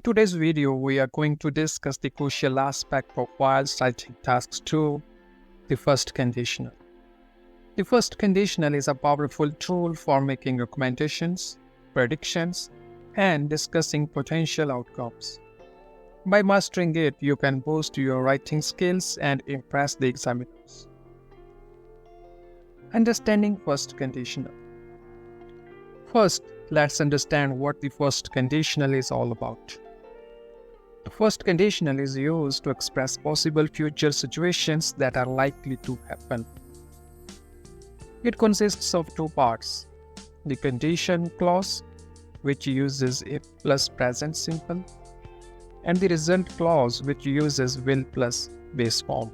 today's video, we are going to discuss the crucial aspect of IELTS Writing Task 2, the first conditional. The first conditional is a powerful tool for making recommendations, predictions, and discussing potential outcomes. By mastering it, you can boost your writing skills and impress the examiners. Understanding first conditional. First, let's understand what the first conditional is all about. The first conditional is used to express possible future situations that are likely to happen. It consists of two parts: the condition clause, which uses if plus present simple, and the result clause, which uses will plus base form.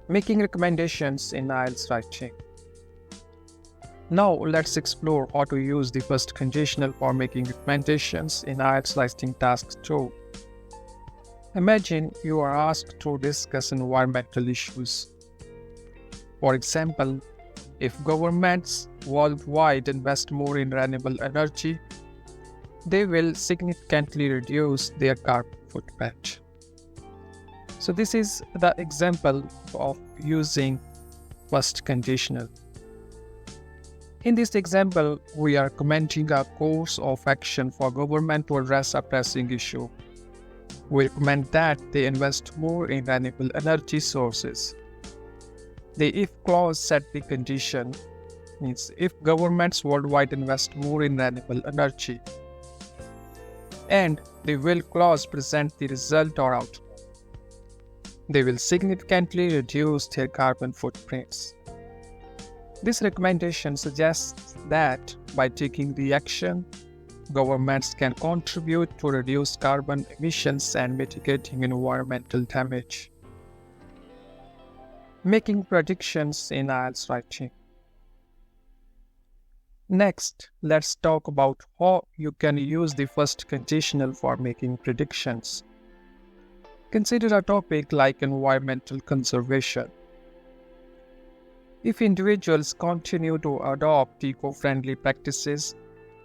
Making recommendations in IELTS writing. Now let's explore how to use the first conditional for making recommendations in IELTS Writing Task 2. Imagine you are asked to discuss environmental issues. For example, if governments worldwide invest more in renewable energy, they will significantly reduce their carbon footprint. So this is the example of using first conditional. In this example, we are commenting a course of action for government to address a pressing issue. We recommend that they invest more in renewable energy sources. The if clause set the condition, means if governments worldwide invest more in renewable energy, and the will clause presents the result or outcome. They will significantly reduce their carbon footprints. This recommendation suggests that by taking the action, governments can contribute to reduce carbon emissions and mitigating environmental damage. Making predictions in IELTS writing. Next, let's talk about how you can use the first conditional for making predictions. Consider a topic like environmental conservation. If individuals continue to adopt eco-friendly practices,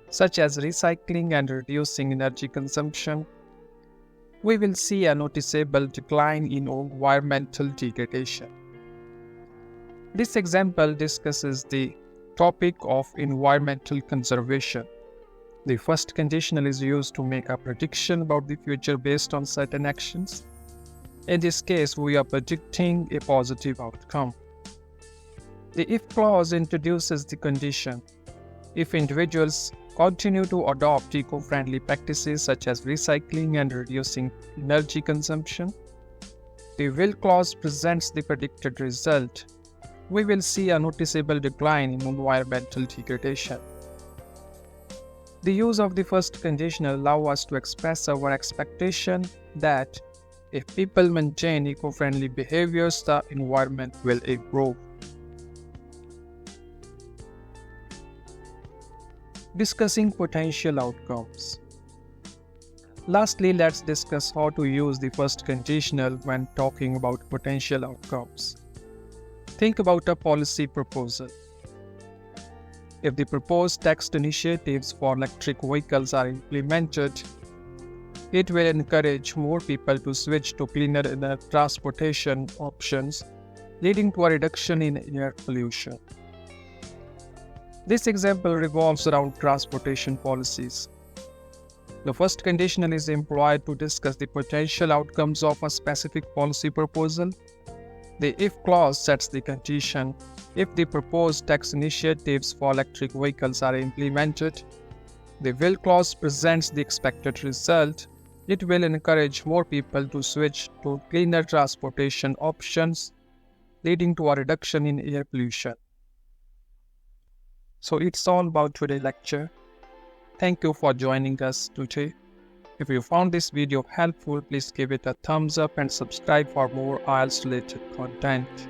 such as recycling and reducing energy consumption, we will see a noticeable decline in environmental degradation. This example discusses the topic of environmental conservation. The first conditional is used to make a prediction about the future based on certain actions. In this case, we are predicting a positive outcome. The if clause introduces the condition: if individuals continue to adopt eco-friendly practices such as recycling and reducing energy consumption. The will clause presents the predicted result: we will see a noticeable decline in environmental degradation. The use of the first conditional allows us to express our expectation that if people maintain eco-friendly behaviors, the environment will improve. Discussing potential outcomes. Lastly, let's discuss how to use the first conditional when talking about potential outcomes. Think about a policy proposal. If the proposed tax initiatives for electric vehicles are implemented, it will encourage more people to switch to cleaner transportation options, leading to a reduction in air pollution. This example revolves around transportation policies. The first conditional is employed to discuss the potential outcomes of a specific policy proposal. The if clause sets the condition: if the proposed tax initiatives for electric vehicles are implemented. The will clause presents the expected result: it will encourage more people to switch to cleaner transportation options, leading to a reduction in air pollution. So it's all about today's lecture. Thank you for joining us today. If you found this video helpful, please give it a thumbs up and subscribe for more IELTS related content.